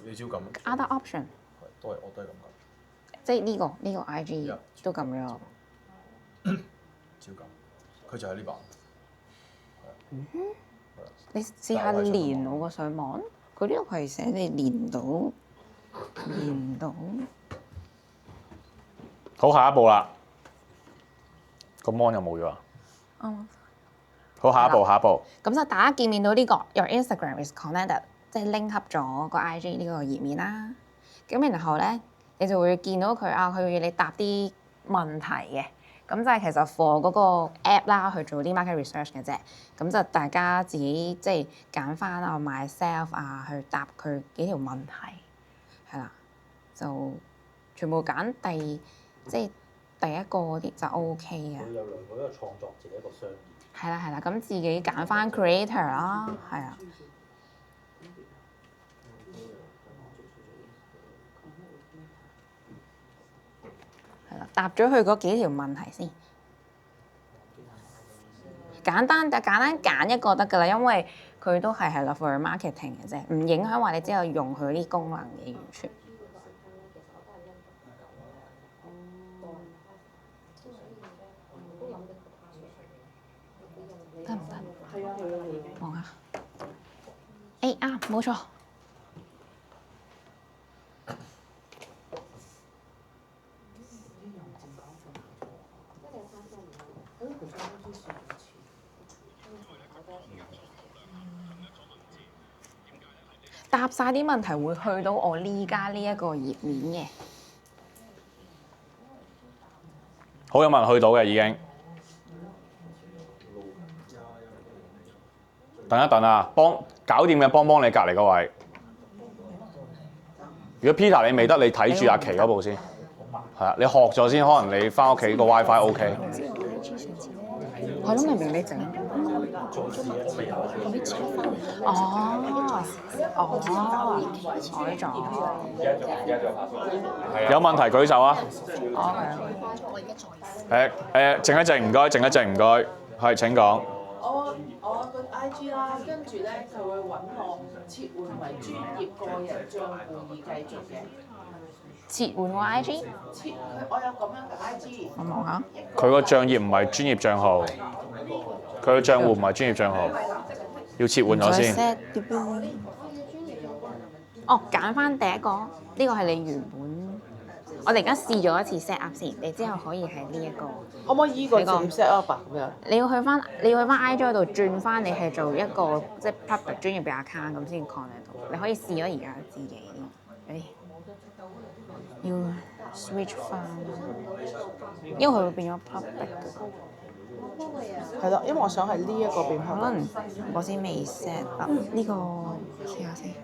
你照撳。Other option 我都係咁撳。即係呢個 IG 都撳咗。照撳，佢就喺呢版。你試下連我個上網，佢呢度係寫你連到。好，下一步啦。個 mon 又冇咗啊？好，下一步。咁就大家見面到呢個 Your Instagram is connected， 即係 link up 咗個 IG 呢個頁面啦。咁然後咧，你就會見到佢佢要你答啲問題嘅。咁就係其實 for 嗰個 app 啦，去做啲 market research 嘅啫。咁就大家自己即係揀翻myself 去答佢幾條問題，係啦，就全部揀即係第一個嗰啲就 OK 嘅。佢有兩個，一個創作者，一個商業。係啦，咁自己揀翻 creator 啦，係啊。係啦，答咗佢嗰幾條問題先。簡單揀一個得㗎啦，因為佢都係啦 for marketing 嘅啫，唔影響話你之後用佢啲功能嘅完全。得唔得？係啊，望下。冇錯。答晒啲問題會去到我呢家呢一個頁面嘅。好，有冇人去到嘅已經？等一等啊，搞掂嘅幫你隔離嗰位。如果 Peter 你未得，你睇住阿琪嗰部先。係啊，你學咗先，可能你翻屋企個 WiFi OK。係咯，明你整。改咗。有問題舉手啊！靜一靜唔該，唔該，係請講。我個 IG 啦，跟住咧就會揾我切換為專業個人帳戶而繼續嘅。切換個 IG？我有咁樣嘅 IG。我望下。佢個帳頁唔係專業帳號，佢個帳戶唔係專業帳號，要切換咗先。揀翻第一個，呢個係你原本。我哋而家試咗一次 set up 先，你之後可以係呢一個。可唔可以依個點 set up 啊？咁樣。你要去翻 IG 度轉翻，你係做一個即係 public 專業嘅 account 咁先 connect 到。你可以試咗而家自己。要 switch 翻，因為佢會變咗 public 嘅。係咯，因為我想係呢一個變 public。可能我先未 set up 呢個，試下先。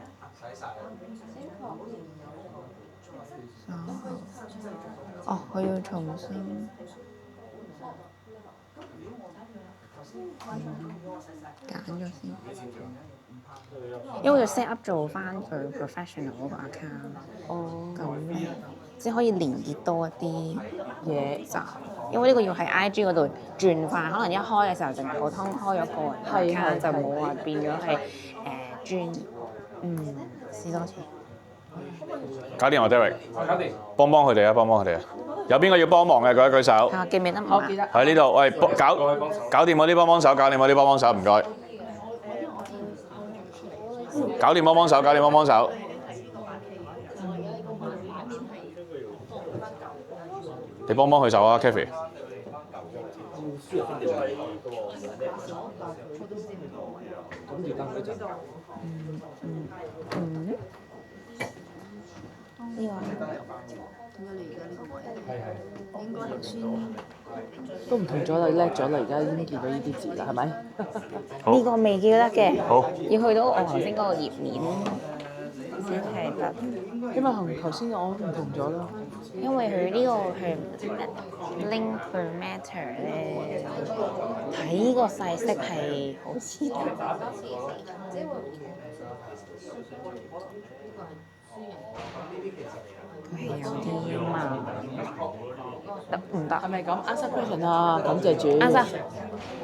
佢要重新。揀咗先，因為要 set up 做翻佢 professional 嗰個 account，咁先可以連結多一啲嘢就，因為呢個要喺 IG 嗰度轉翻，可能一開嘅時候淨係普通開咗個人 account，就冇話變咗係專業。試多次。搞掂我 Derek，幫佢哋啊！有邊個要幫忙嘅舉一舉手。記唔記得？我記得。喺呢度，喂，搞掂我啲幫手，唔該。搞掂幫手。你幫佢手啊 ，Kathy。呢個點解你而家呢個位？應該頭先都唔同咗啦，叻咗啦，而家已經見到呢啲字啦，係咪？呢個未叫得嘅，好，要去到我頭先嗰個頁面先係得。因為同頭先我唔同咗啦。因為佢呢個係 link per matter 咧，睇個細色係好似佢係有啲慢，得唔得？係咪咁 answer question 啊？感謝主。answer。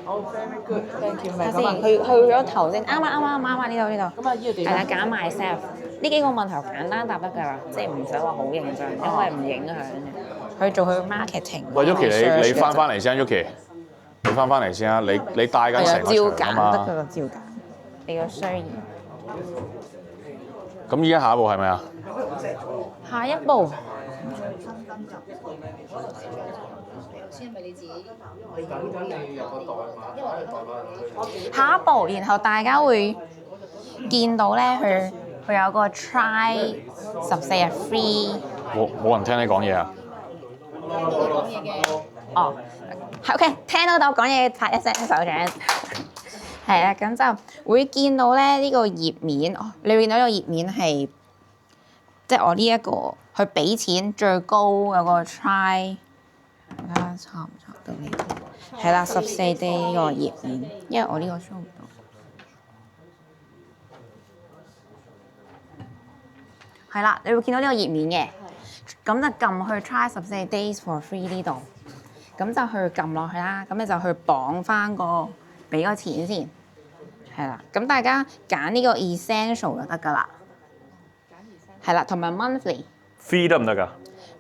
好 very good，thank you。睇先，去咗頭先，啱呢度。咁啊，呢個點係啦，啊？揀 myself 呢幾個問題簡單答得㗎啦，即係唔使話好認真，因為唔影響嘅。去做佢 marketing。喂，Yuki，你翻嚟先啊，Yuki，你翻嚟先啊，你帶緊成照個場啊嘛。揀得㗎啦，照揀。你個需要。咁依家下一步係咪啊？下一步。先係咪你自己？下一步，然後大家會見到咧，佢有個 try 14日 free。冇人聽你講嘢啊？講嘢嘅。哦，係 OK，聽到我講嘢拍一聲手掌。係啦，咁就會見到咧呢個頁面，你會見到呢個頁面係即係我呢一個去俾錢最高有個 try，睇下查唔查到呢？係啦，14 day 呢個頁面，因為我呢個 show 唔到。係啦，你會見到呢個頁面嘅，咁就撳去 try 14 days for free 呢度，咁就去撳落去啦，咁你就去綁翻個俾個錢先，係啦，咁大家揀呢個 essential 就得㗎啦，係啦，同埋 monthly free 得唔得㗎？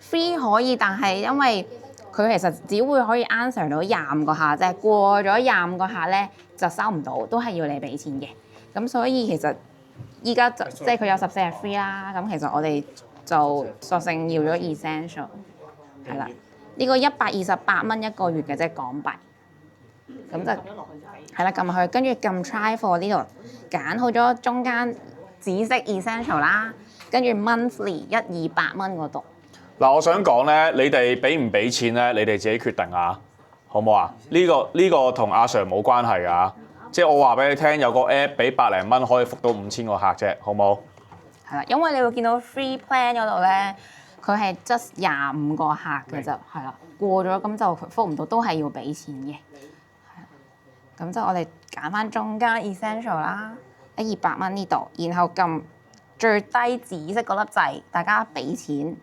free 可以，但係因為佢其實只會可以 answer 到25個客啫，過咗25個客咧就收唔到，都係要你俾錢嘅，咁所以其實依家就即係佢有14日 free 啦，咁其實我哋就索性要咗 essential， 係啦，呢個128蚊一個月嘅啫港幣，咁就係啦，撳落去，跟住撳 try for 呢度，揀好咗中間紫色 essential 啦，跟住 monthly 128蚊嗰度。嗱，我想講咧，你哋俾唔俾錢咧，你哋自己決定啊，好唔好啊？呢個同阿 Sir 冇關係㗎，即係我話俾你聽，有個 app 俾百零蚊可以覆到5000個客啫，好唔好？係啦，因為你會見到 free plan 嗰度咧，佢係 just 25個客嘅啫，係啦，過咗咁就覆唔到，都係要俾錢嘅。係啦，咁就我哋揀翻中間 essential 啦，128蚊呢度，然後撳最低紫色嗰粒掣，大家俾錢。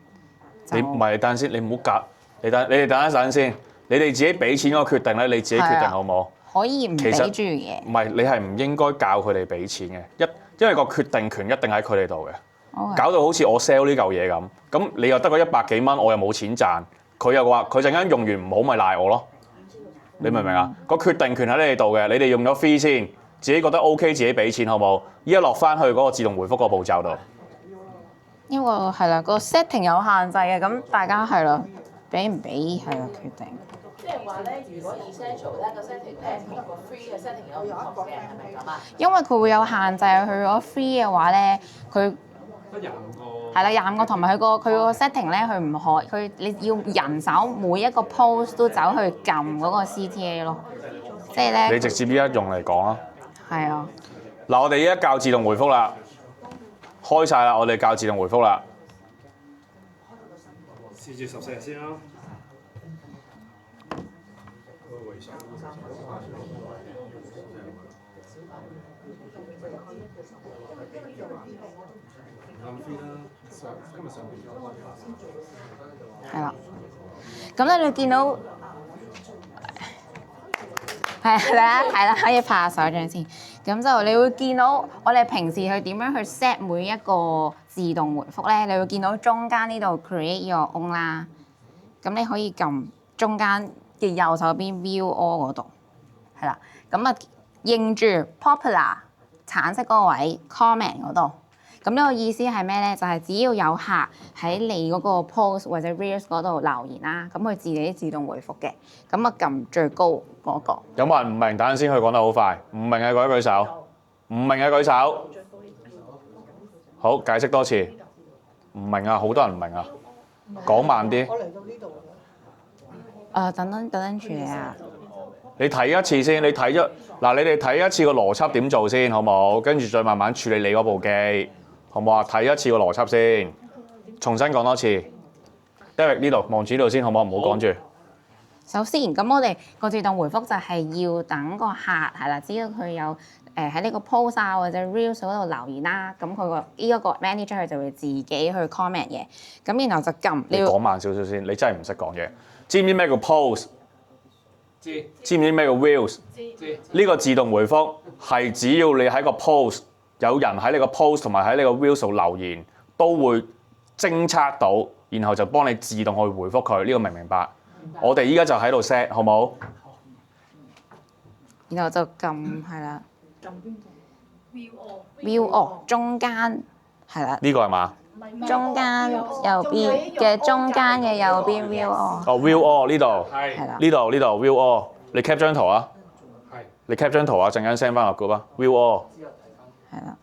你唔係等陣先，你唔好夾，你哋等一陣先，你哋自己俾錢嗰個決定咧，你自己決定好唔好？可以唔俾住嘅。唔係，你係唔應該教佢哋俾錢嘅，因為個決定權一定喺佢哋度嘅。Okay. 搞到好似我 sell 呢嚿嘢咁，咁你又得個100幾蚊，我又冇錢賺，佢又話佢陣間用完唔好咪賴我咯，你明唔明啊？個決定權喺你哋度嘅，你哋用咗 free 先，自己覺得 OK 自己俾錢好冇？依家落翻去嗰個自動回覆個步驟度。因為係啦，個 setting 有限制嘅，咁大家係啦，俾唔俾係啦決定。即係話咧，如果 essential 咧個 setting 咧同個 free 嘅 setting 有唔同嘅，係咪咁啊？因為佢會有限制，佢如果 free 嘅話咧，佢係啦25個，同埋佢個 setting 咧，佢唔可佢你要人手每一個 post 都走去撳嗰個 CTA 咯，即係咧。你直接依家用嚟講啊。係啊。嗱，我哋依家教自動回覆啦，開晒啦，我哋教自動回覆啦。試住14日先啦。係啦，咁咧你見到係啦，可以拍下手掌先。咁就你會見到我哋平時去點樣去 set 每一個自動回覆咧，你會見到中間呢度 create your own 啦。咁你可以撳中間嘅右手邊 view all 嗰度，係啦。咁啊認住 popular 橙色嗰個位 comment 嗰度。咁呢個意思係咩咧？就係只要有客喺你嗰個 post 或者 reels 嗰度留言啦，咁佢自己自動回覆嘅。咁啊撳最高嗰個。有冇人唔明？等陣先，佢講得好快。唔明嘅舉一舉手。唔明嘅舉手。好，解釋多次。唔明啊，好多人唔明啊。講慢啲。我嚟到呢度。等陣處理啊。你睇一次先，你睇咗嗱，你哋睇一次個邏輯點做先，好冇？跟住再慢慢處理你嗰部機，好冇啊？睇一次個邏輯先，重新講多次。Derek 呢度望住呢度先，好冇？唔好講住。首先，咁我哋個自動回覆就係要等個客係啦，只要佢有喺呢個 post 啊或者 reels 嗰度留言啦，咁佢個呢一個 manager 佢就會自己去 comment 嘅，咁然後就撳你講慢少少先，你真係唔識講嘢。知唔知咩叫 post？知唔知咩叫 reels？呢個自動回覆係只要你喺個 post 有人喺你個 post 同埋喺你個 reels 度留言，都會偵測到，然後就幫你自動去回覆佢。呢個明唔明白？我哋依家就喺度 set， 好冇？然後就撳係啦。view all 中間係啦，呢個係嘛？中間右邊嘅中間嘅右邊 view all 哦 view all 呢度，係啦，呢度 view all， 你 cap 張圖啊？你 cap 張圖啊，陣間 send 翻個 group 啊 view all。係啦，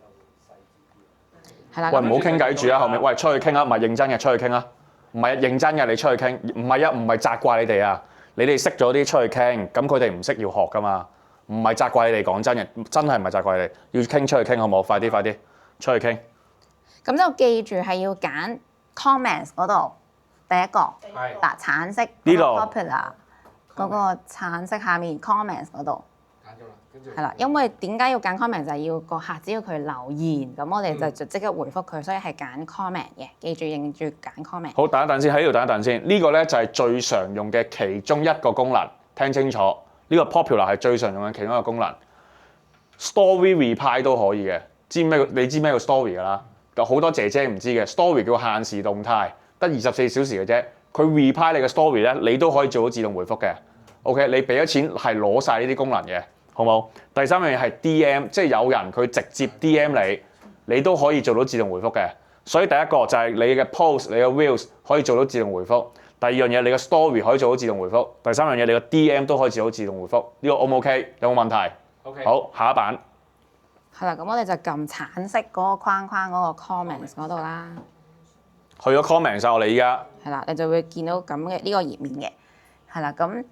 係啦。喂，唔好傾偈住啊！後面喂出去傾啊，唔係認真嘅出去傾啊，唔係認真嘅你出去傾，唔係啊，唔係責怪你哋啊，你哋識咗啲出去傾，咁佢哋唔識要學噶嘛，唔係責怪你哋，講真嘅，真係唔係責怪你哋，要傾出去傾好冇？快啲出去傾。咁就記住係要揀 comments 嗰度第一個，嗱橙色呢度 popular 嗰個橙色下面 comments 嗰度。係啦，因為點解要揀 comment 就係要個客只要佢留言，咁我哋就即刻回覆佢，所以係揀 comment 嘅。記住認住揀 comment。好，等一等先，喺呢度等一等先。呢個咧就係最常用嘅其中一個功能，聽清楚。呢個 popular 係最常用嘅其中一個功能。Story reply 都可以嘅，你知咩叫 story 㗎啦？好多姐姐唔知嘅 story 叫限時動態，得24小時嘅啫。佢 reply 你嘅 story 咧，你都可以做到自動回覆嘅。OK， 你俾咗錢係攞晒呢啲功能嘅。好冇？第三樣嘢係 DM， 即係有人佢直接 DM你都可以做到自動回覆嘅。所以第一個就係你嘅 post、你嘅 reels 可以做到自動回覆。第二樣嘢你嘅 story 可以做到自動回覆。第三樣嘢你嘅 DM 都可以做到自動回覆。呢個 O 唔 OK？有冇問題 ？OK。好，下一版。係啦，咁我哋就撳橙色嗰個框框嗰個 comments 嗰度啦。去咗 comments 我哋依家。係啦，你就會見到咁嘅呢個頁面嘅。係啦，咁。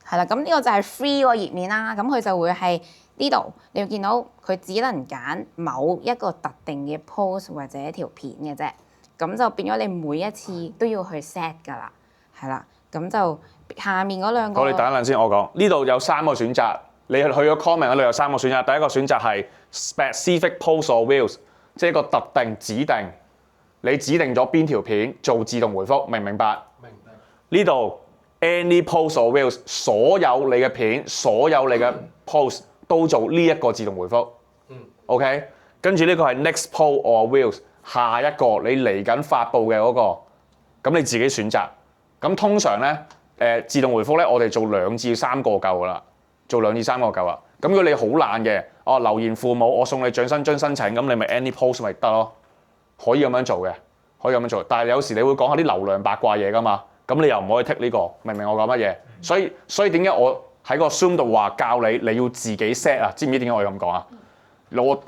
係啦，咁呢個就係 free 個頁面啦，咁佢就會係呢度，你會見到佢只能揀某一個特定嘅 post 或者一條片嘅啫，咁就變咗你每一次都要去 set 㗎啦，係啦，咁就下面嗰兩個。好，你等一陣先，我講呢度有3個選擇，你去咗 comment 嗰度有3個選擇，第一個選擇係 specific post or reels， 即係一個特定指定，你指定咗邊條片做自動回覆，明唔明白？明白。呢度。Any post or reels， 所有你嘅片，所有你嘅 post 都做呢一個自動回覆。OK， 跟住呢個係 next post or reels， 下一個你嚟緊發布嘅嗰個，咁你自己選擇。咁通常咧，自動回覆咧，我哋做2至3個夠噶啦，做2至3個夠啦。咁如果你好懶嘅，留言父母，我送你獎薪津申請，咁你咪 any post 咪得咯，可以咁樣做嘅，可以咁樣做。但係有時你會講下啲流量八卦嘢噶嘛。咁你又唔可以剔呢個，明唔明我講乜嘢？所以點解我喺個 Zoom 度話教你要自己 set 啊？知唔知點解我要咁講啊？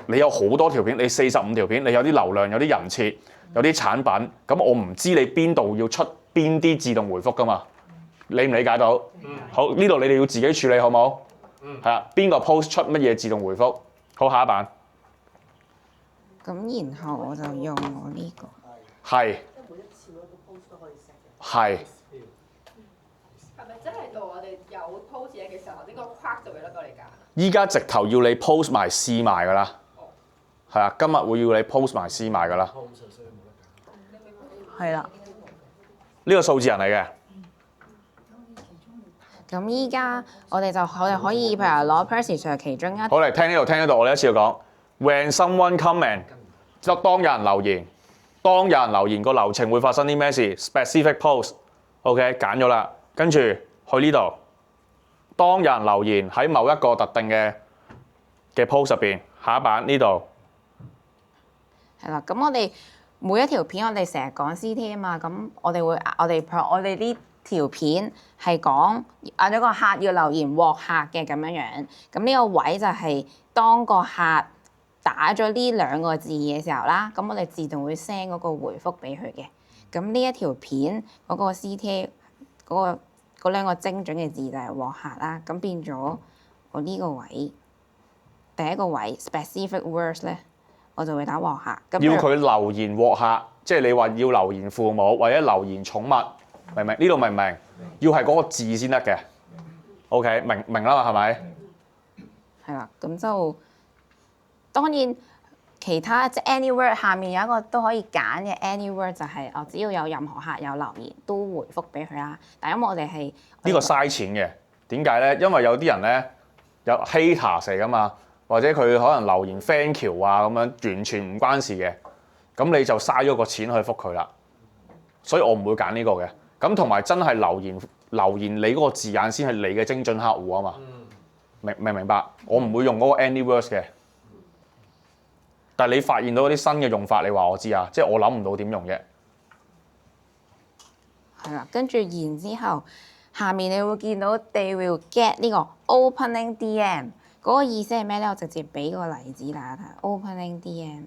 你有好多條片，你45條片，你有啲流量，有啲人設，有啲產品，咁我唔知你邊度要出邊啲自動回覆噶嘛？理唔理解到？好，呢度你哋要自己處理好冇？係啊，邊個 post 出乜嘢自動回覆？好，下一版。咁然後我就用我呢個。係。係。係咪真係到我哋有 post 嘢嘅時候，呢個框就會得到你揀？依家直頭要你 post 埋試埋㗎啦，係啊，今日會要你 post 埋試埋㗎啦。係啦。呢個數字人嚟嘅。咁依家我哋可以譬如攞 Percy Sir 其中一。好，嚟聽呢度，我哋一次要講。When someone comment， 即當有人留言。當有人留言個流程會發生啲咩事 ？Specific post，OK， 揀咗啦，跟住去呢度。當有人留言喺某一個特定嘅 post 入邊，下一版呢度。係啦，咁我哋每一條片我哋成日講 CT 啊嘛，咁我哋呢條片係講嗌咗個客要留言獲客嘅咁樣樣，咁呢個位就係當個客打咗呢2個字嘅時候啦，咁我哋自動會 send 嗰個回覆俾佢嘅。咁呢一條片嗰個 CTA 嗰2個精準嘅字就係獲客啦。咁變咗我呢個位第一個位 specific words 咧，我就會打獲客。要佢留言獲客，即係你話要留言父母或者留言寵物，明唔明？呢度明唔明？要係嗰個字先得嘅。OK， 明啦嘛，係咪？係啦，咁就當然其他即係 any word 下面有一個都可以揀嘅 any word 就係只要有任何客有留言都回覆俾佢啦。但因為我哋係呢個嘥錢嘅，點解咧？因為有啲人咧有 hater 嚟噶嘛，或者佢可能留言 thank you 啊咁樣，完全唔關事嘅，咁你就嘥咗個錢去覆佢啦。所以我唔會揀呢個嘅。咁同埋真係留言你嗰個字眼先係你嘅精準客戶啊嘛。明唔明白？我唔會用嗰個 any words 嘅。但係你發現到啲新嘅用法，你話我知啊，即係我諗唔到點用啫。係啦，跟住然之後，下面你會見到 they will get 呢個 opening DM 嗰個意思係咩咧？我直接俾個例子大家睇。opening DM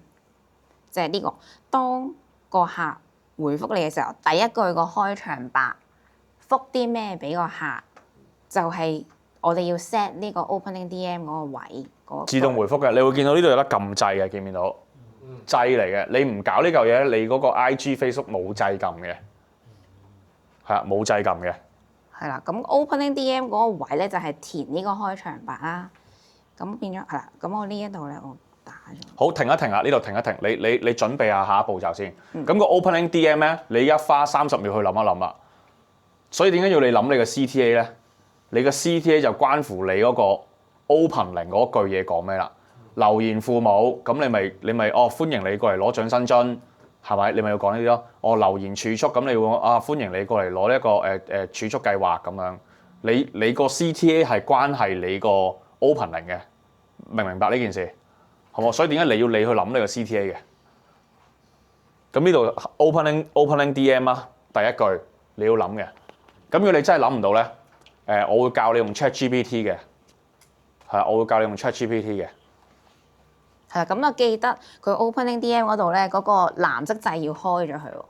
就係呢個，當個客回覆你嘅時候，第一句個開場白覆啲咩俾個客，就係我哋要 set 呢個 opening DM 嗰個位。自動回覆嘅，你會見到呢度有得撳掣嘅，見唔見到？掣嚟嘅，你唔搞呢嚿嘢，你嗰個 IG Facebook 冇掣撳嘅，係啊，冇掣撳嘅。係啦，咁 opening DM 嗰個位咧就係填呢個開場白啦。咁變咗係啦，咁我呢一度咧我打咗。好，停一停啊！呢度停一停，你準備下下一步驟先。咁、個 opening DM 咧，你一花30秒去諗一諗啦。所以點解要你諗你嘅 CTA 咧？你嘅 CTA 就關乎你嗰個 opening 嗰句嘢講咩啦。留言父母，咁你咪歡迎你過嚟攞獎新津，係咪？你咪要講呢啲咯。留言儲蓄，咁你會歡迎你過嚟攞呢一個儲蓄計劃咁樣。你個 CTA 係關係你個 opening 嘅，明唔明白呢件事？好冇？所以點解你去諗呢個 CTA 嘅？咁呢度 opening DM 啊，第一句你要諗嘅。咁如果你真係諗唔到咧，我會教你用 ChatGPT 嘅，係啊，我會教你用 ChatGPT 嘅。係啦，咁就記得佢 opening DM 嗰度咧，嗰個藍色掣要開咗佢喎，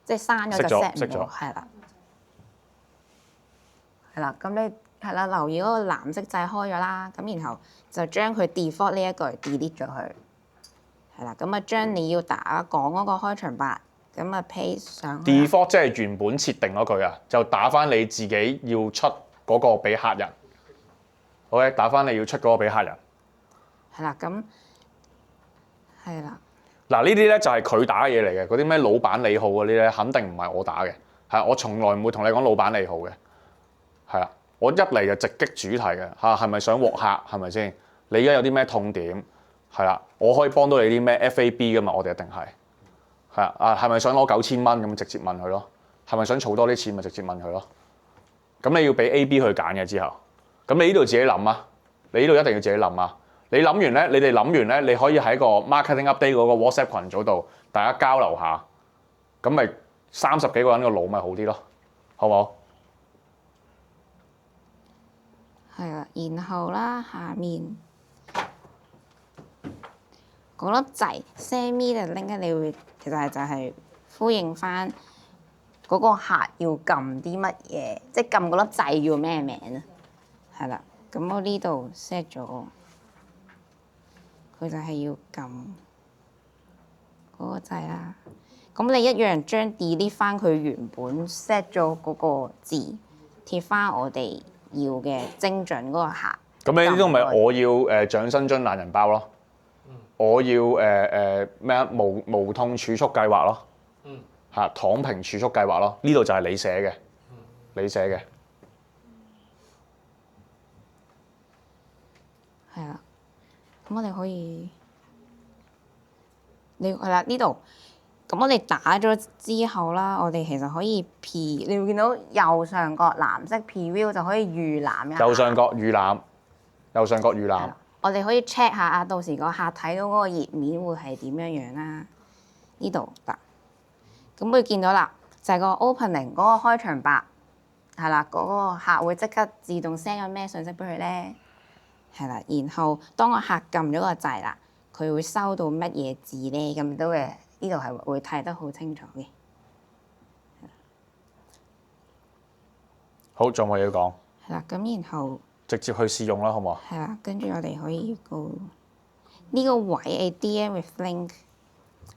即係刪咗就 set 唔到，係啦，係啦，咁你係啦，留意嗰個藍色掣開咗啦，咁然後就將佢 default 呢一句 delete 咗佢，係啦，咁啊將你要講嗰個開場白，咁啊 paste 上去。default 即係原本設定嗰句啊，就打翻你自己要出嗰個俾客人。OK， 打翻你要出嗰個俾客人。係啦，咁。係啦，嗱呢啲咧就係佢打嘅嘢嚟嘅，嗰啲咩老闆你好嗰啲咧，肯定唔係我打嘅，係我從來唔會同你講老闆你好嘅，係啦，我一嚟就直擊主題嘅嚇，係咪想獲客係咪先？你而家有啲咩痛點係啦，我可以幫到你啲咩 FAB 噶嘛，我哋一定係係咪想攞9000蚊咁直接問佢咯？係咪想儲多啲錢咪直接問佢咯？咁你要俾 A、B 去揀嘅之後，咁你呢度自己諗啊，你呢度一定要自己諗啊。你諗完咧，你哋諗完咧，你可以喺個 marketing update 嗰個 WhatsApp 群組度，大家交流下，咁咪30幾個人個腦咪好啲咯，好唔好？係啦，然後啦，下面嗰粒掣 send me 就拎緊，你會其實就係呼應翻嗰個客要撳啲乜嘢，即係撳嗰粒掣叫咩名啊？係啦，咁我呢度 set 咗。佢就係要撳嗰個掣啦。咁你一樣將 delete 翻佢原本 set 咗嗰個字，貼翻我哋要嘅精準嗰個客。咁你呢啲咪我要獎新津懶人包咯，我要咩啊無痛儲蓄計劃咯，躺平儲蓄計劃咯，呢度就係你寫嘅，你寫嘅。係啦。咁我哋可以，係啦呢度，咁我哋打咗之後啦，我哋其實可以 P， 你會見到右上角藍色 preview 就可以預覽一下。右上角預覽，右上角預覽。我哋可以 check 下啊，到時個客睇到嗰個頁面會係點樣啦？呢度嗱，咁會見到啦，就係個 opening 嗰個開場白，係啦，嗰個客會即刻自動 send 咗咩信息俾佢咧？係啦，然後當個客撳咗個掣啦，佢會收到乜嘢字咧？咁都嘅，呢度係會睇得好清楚嘅。好，仲有冇嘢要講？係啦，咁然後直接去試用啦，好唔好？係啦，跟住我哋可以個呢個位 DM with link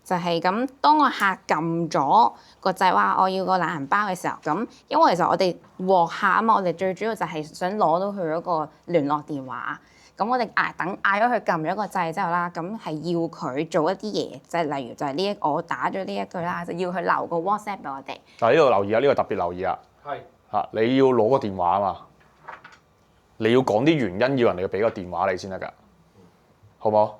就係咁。當個客撳咗個掣話我要個懶人包嘅時候，咁因為其實我哋獲客啊嘛，我哋最主要就係想攞到佢嗰個聯絡電話。咁我哋嗌咗佢撳咗個掣之後啦，咁係要佢做一啲嘢，就係例如就係我打咗呢一句啦，就要佢留個 WhatsApp 俾我哋。嗱呢度留意啊，呢個特別留意啊。係嚇，你要攞個電話啊嘛，你要講啲原因，要人哋俾個電話你先得㗎，好冇？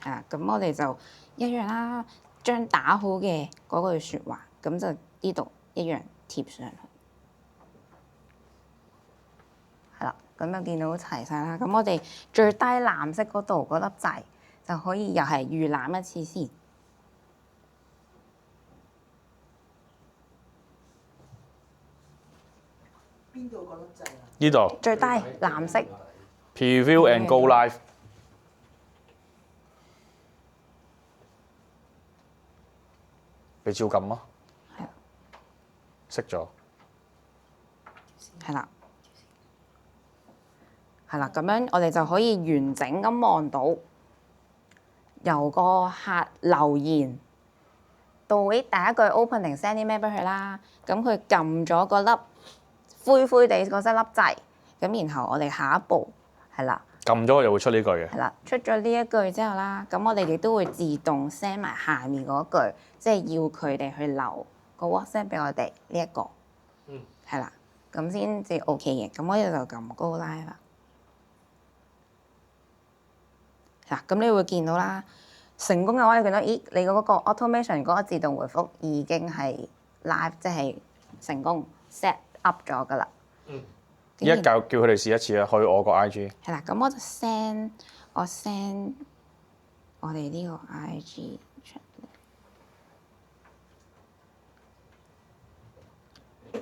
係啦，咁我哋就一樣啦，將打好嘅嗰句説話，咁就呢度一樣貼上去。係啦，咁就見到齊晒啦。咁我哋最低藍色嗰度嗰粒掣就可以又係預覽一次先。邊度嗰粒掣啊？呢度最低藍色。 Preview and Go Live，你照撳啊，係啦，熄咗。係啦，係啦，咁樣我哋就可以完整咁望到由個客留言到第一句 opening send 啲咩俾佢啦，咁佢撳咗個粒灰灰地嗰隻粒掣，咁然後我哋下一步係啦，撳咗就會出呢句嘅。係啦，出咗呢一句之後啦，咁我哋亦都會自動 send 埋下面嗰句，即係要佢哋去留個 WhatsApp 俾我哋呢一個，係啦，咁先至 OK 嘅。咁我哋就撳 Go Live 啦。嗱，咁你會見到啦，成功嘅話，你見到，咦，你嗰個 automation 嗰個自動回覆已經係 live，即係成功 set up 咗㗎啦。依家叫佢哋試一次啊，去我個 IG。係啦，咁我就 send 我哋呢個 IG 出嚟，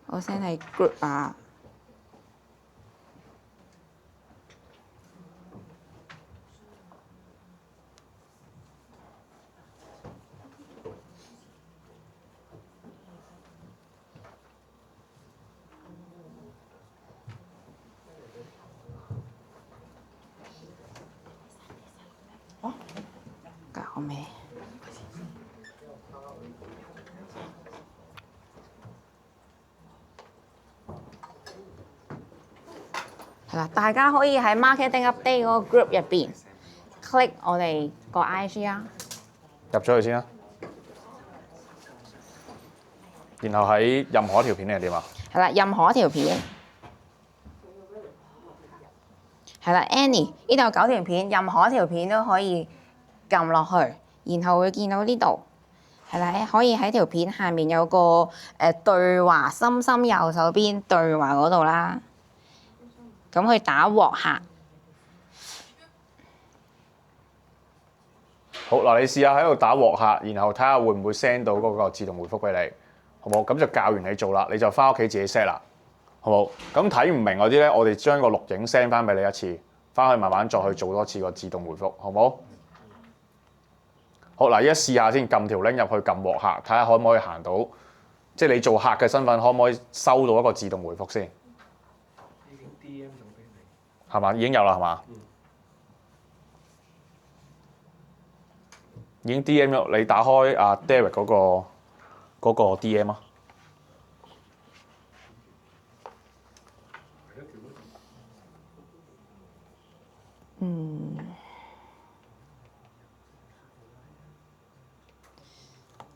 我 send 係 group 啊。搞咩？係啦，大家可以喺 Marketing Update 嗰個 group 入邊 click 我哋個 IG 啊。入咗去先啦。然後喺任何一條片定係點啊？係啦，任何一條片。係啦 Annie 呢度有9條片，任何一條片都可以撳落去，然後會見到呢度係啦，可以喺條片下面有個對話，深右手邊對話嗰度啦。咁去打獲客。好嗱，你試下喺度打獲客，然後睇下會唔會 send 到嗰個自動回覆俾你，好冇？咁就教完你做啦，你就翻屋企自己 set 啦，好冇？咁睇唔明嗰啲咧，我哋將個錄影 send 翻俾你一次，翻去慢慢再去做多次個自動回覆，好冇？好嗱，而家試下先，撳條 link 入去撳獲客，睇下可唔可以行到，即係你做客嘅身份可唔可以收到一個自動回覆先？已經 DM 咗俾你。係嘛？已經有啦，係嘛？已經 DM 咗，你打開阿 Derek 嗰個 DM 啊。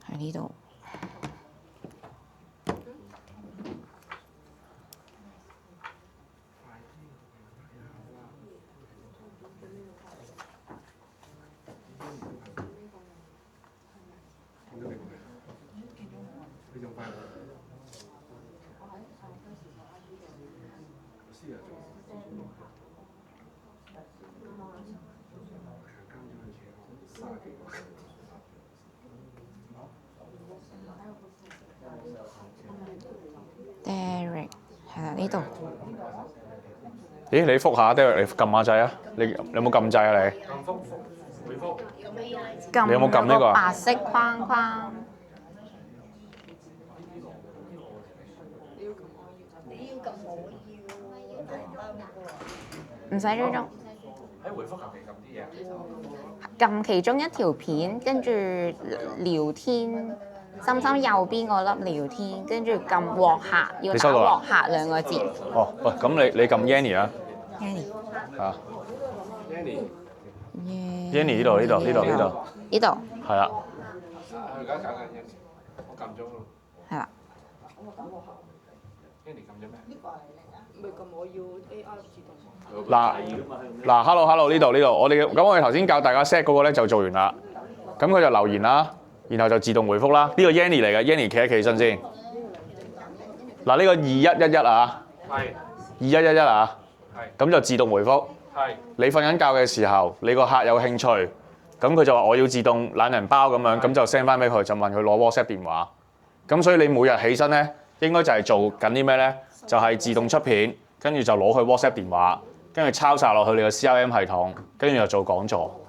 喺呢度。Derek 係啦，呢度。咦？你覆下 Derek，你撳下掣啊！你有冇撳掣啊？你？撳你有冇撳呢個啊白色框框。唔使追蹤。喺回覆求其撳啲嘢。撳其中一條片，跟住聊天深深右邊嗰粒聊天，跟住撳獲客，要打你收到啦獲客兩個字。哦，喂，咁你撳 Yanny 啊， Yanny，啊 Yanny 呢度呢度呢度呢度，呢度係啦，我而家搞緊嘢，我撳咗咯。係啦。 Yanny 撳咗咩？咪咁我要 AI 自動。嗱 ，hello 呢度，我哋頭先教大家 set 嗰個咧就做完啦，咁佢就留言啦，然後就自動回覆啦。呢個 Yanny 嚟嘅，Yanny 企一企起身先。嗱，呢個2111啊，係2111啊，係咁就自動回覆。係你瞓緊覺嘅時候，你個客有興趣，咁佢就話我要自動懶人包咁樣，咁就 send 翻俾佢，就問佢攞 WhatsApp 電話。咁所以你每日起身咧，應該就係做緊啲咩咧？就係自動出片，跟住就攞佢 WhatsApp 電話，跟住抄晒落去你個 CRM 系統，跟住就做講座。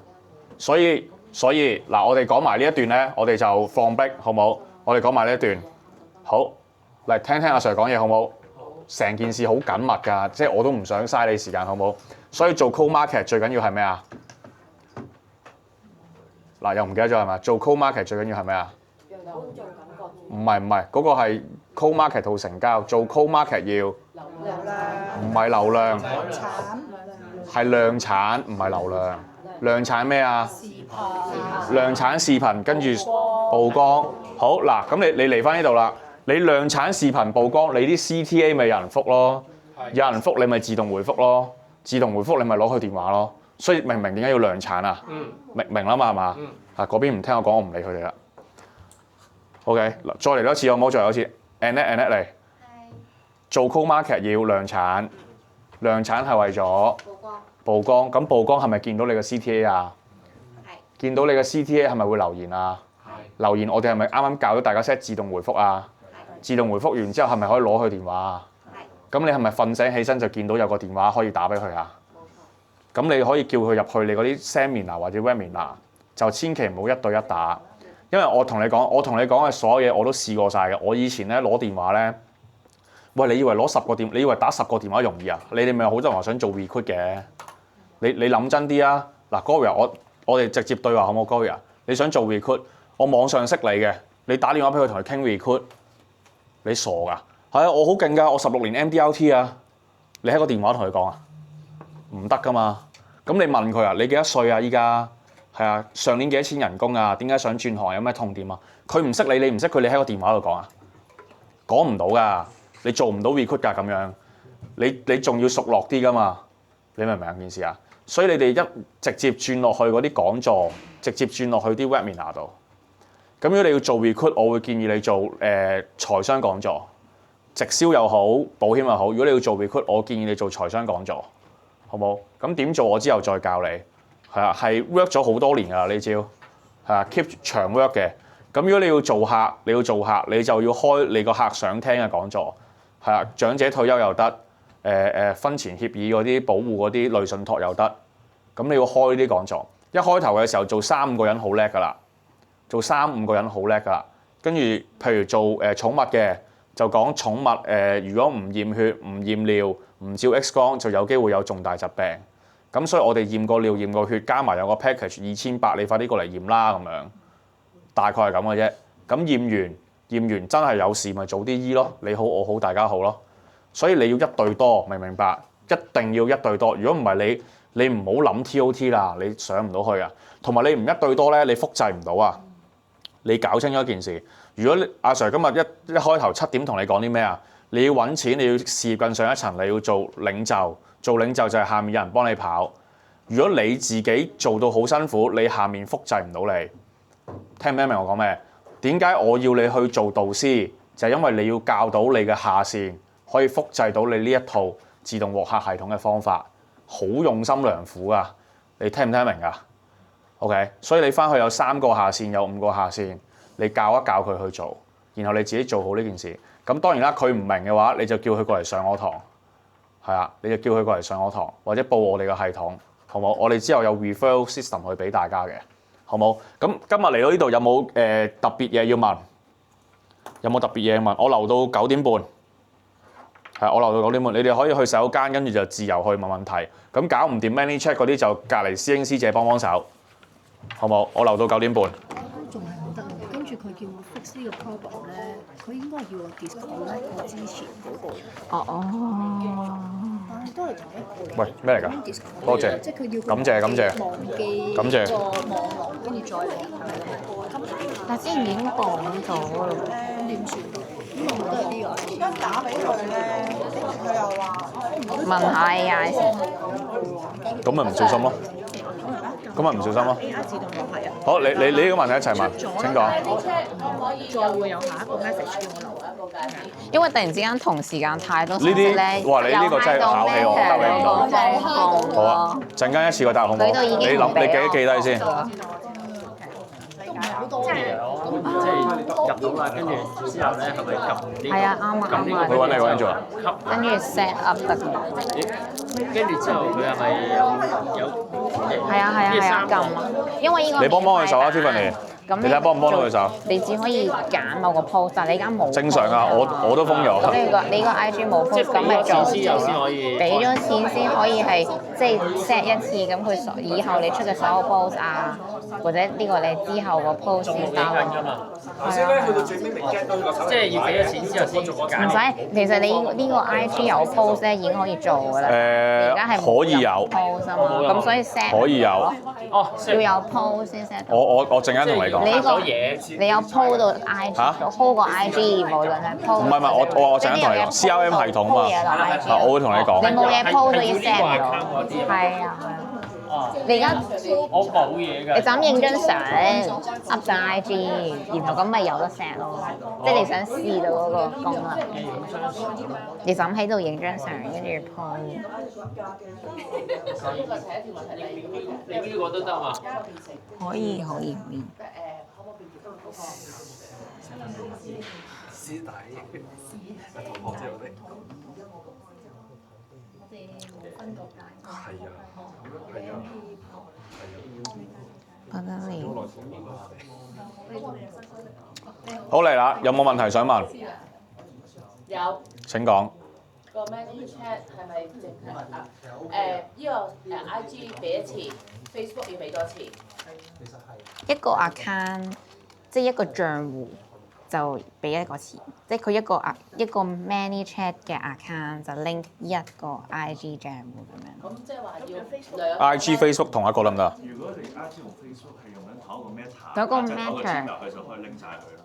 所以嗱，我哋講埋呢一段咧，我哋就放逼好冇？我哋講埋呢一段，好嚟聽聽阿 Sir 講嘢好冇？成件事好緊密㗎，即係我都唔想嘥你時間好冇？所以做 cold market 最緊要係咩啊？嗱，又唔記得咗係咪？做 cold market 最緊要係咩啊？唔係，嗰個係 cold market 套成交，做 cold market 要唔係流量，係量產，唔係流量。量產咩啊？量產視頻跟住曝光。好嗱，咁你嚟翻呢度啦。你量產視頻曝光，你啲 CTA 咪有人覆咯，有人覆你咪自動回覆咯，自動回覆你咪攞佢電話咯。所以明唔明點解要量產啊？明啦嘛係嘛？啊嗰邊唔聽我講，我唔理佢哋啦。OK， 嗱再嚟多次好唔好？再嚟多次 ，Annette 嚟。做 cold market 要量產，量產係為咗曝光。咁曝光係咪見到你嘅 CTA 啊？係。見到你嘅 CTA 係咪會留言啊？係。留言我哋係咪啱啱教咗大家 set 自動回覆啊？自動回覆完之後係咪可以攞佢電話啊？係。咁你係咪瞓醒起身就見到有個電話可以打俾佢啊？冇錯。咁你可以叫佢入去你嗰啲 seminar 或者 webinar， 就千祈唔好一對一打。因為我同你講嘅所有嘢我都試過晒嘅。我以前咧攞電話咧，喂，你以為攞10個電，你以為打10個電話容易啊？你哋咪好多人話想做 recruit 嘅。你諗真啲啊！嗱 Gloria 我哋直接對話好冇 Gloria？ 你想做 recruit， 我網上識你嘅，你打電話俾佢同佢傾 recruit， 你傻㗎？係啊，我好勁㗎，我16年 MDRT 啊！你喺個電話同佢講啊？唔得㗎嘛！咁你問佢啊？你幾多歲啊？依家？係啊，上年幾多錢人工啊？點解想轉行？有咩痛點啊？佢唔識你，你唔識佢，你喺個電話度講啊？講唔到㗎，你做唔到 recruit 㗎咁樣，你仲要熟絡啲㗎嘛？你明唔明件事啊？所以你哋一直接轉落去嗰啲講座，直接轉落去啲 webinar 度。咁如果你要做 recruit，我會建議你做財商講座，直銷又好，保險又好。如果你要做 recruit，我建議你做財商講座，好冇？咁點做我之後再教你。係啊，係 work 咗好多年㗎啦呢招，係啊 keep 長 work 嘅。咁如果你要做客，你就要開你個客想聽嘅講座，係啊，長者退休又得，婚前協議嗰啲保護嗰啲類信託又得。咁你要開呢啲講座，一開頭嘅時候做3-5個人好叻㗎啦，做3-5個人好叻㗎啦。跟住譬如做寵物嘅，就講寵物如果唔驗血、唔驗尿、唔照 X 光，就有機會有重大疾病。咁所以我哋驗個尿、驗個血，加埋有個 package 2800，你快啲過嚟驗啦咁樣，大概係咁嘅啫。咁驗完真係有事咪早啲醫咯，你好我好大家好咯。所以你要一對多，明唔明白？一定要一對多。如果唔係你唔好諗 TOT 啦，你上唔到去啊。同埋你唔一對多咧，你複製唔到啊。你搞清楚一件事，如果阿 Sir 今日一開頭7點同你講啲咩啊？你要揾錢，你要事業更上一層，你要做領袖。做領袖就係下面有人幫你跑。如果你自己做到好辛苦，你下面複製唔到你。聽唔聽明我講咩？點解我要你去做導師？就係因為你要教到你嘅下線可以複製到你呢一套自動獲客系統嘅方法，好用心良苦啊！你聽唔聽明㗎 ？OK， 所以你翻去有3個下線，有5個下線，你教一教佢去做，然後你自己做好呢件事。咁當然啦，佢唔明嘅話，你就叫佢過嚟上我堂。係啊，你就叫佢過嚟上我堂，或者報我哋嘅系統，好冇？我哋之後有 referral system 去俾大家嘅，好冇？咁今日嚟到呢度有冇特別嘢要問？有冇特別嘢問？我留到9點半，係我留到9點半，你哋可以去洗手間，跟住就自由去問問題。咁搞唔掂 ManyChat 嗰啲就隔離師兄師姐幫手，好冇？我留到9點半。仲係唔得，跟住佢叫我覆 X 呢個 problem 咧，佢應該要我 disconnect 我之前嗰個，但係都係同一個嚟。喂，咩嚟㗎？ disconnect 多謝即係佢要感謝感謝忘記感謝個網絡，跟住再嚟係咪咁？但之前已經綁咗啦。咁點算？咁我都係呢個。而家打俾佢咧，佢又話問下 AI 先。咁咪唔小心咯。咁咪唔小心咯。 AI 自動落係啊。好，你呢個問題一齊問，請講。再會有下一個 message 叫我留一個界面。因為突然之間同時間太多呢啲咧，哇你呢個真係考起我答你唔到真係好啊，陣間一次過答好唔好？佢都已經你諗你記低先。即係入到啦，跟住之後咧係咪撳呢個？係啊，啱啊，啱啊。佢揾你嗰陣做啊？跟住 set up 得㗎。跟住之後佢係咪有？係啊，撳啊！因為呢個你幫唔幫佢手啊 Tiffany？咁你睇下幫唔幫到佢手？你只可以揀某個 post，但係你而家冇。正常啊，我都封咗。咁你個 IG 冇 post，咁咪做先可以。俾咗錢先可以係即係 set 一次，咁佢以後你出嘅所有 post 啊，或者呢個你之後個 post 先得咯。頭先咧去到最尾未 get 到個手，即係要俾咗錢之後先揀。唔使，其實你呢個 IG 有 post 咧已經可以做㗎啦。而家係可以有 post 啊嘛，咁所以 set 可以有。哦，要有 post 先 set 到。我陣間同你講。你呢個嘢，你有 po 到 IG，po 個 IG，無論係 po。唔係，我陣間同你講 CRM 系統嘛。啊，我會同你講。你冇嘢 po 都要 set 到。係啊。你而家我冇嘢㗎。你就咁影張相 up 上 IG，然後咁咪有得 set 咯。即係你想試到嗰個功能。你就咁喺度影張相，跟住 po。你呢個都得嘛？可以。師弟，同學仔我哋係啊，不得了。好嚟啦，有冇問題想問？有請講。個 ManyChat 係咪淨係啊？呢個IG 俾一次 ，Facebook 要俾多次。一個 account 即係一個賬戶就俾一個錢，即係佢一個 ManyChat 嘅 account 就 link 一個 IG 賬戶咁樣。咁即係話要兩 IG、Facebook 同一個得唔得？如果你 IG 同 Facebook 係用緊同一個 Meta，有個即係同一個 Meta Gmail，佢就可以拎晒佢啦。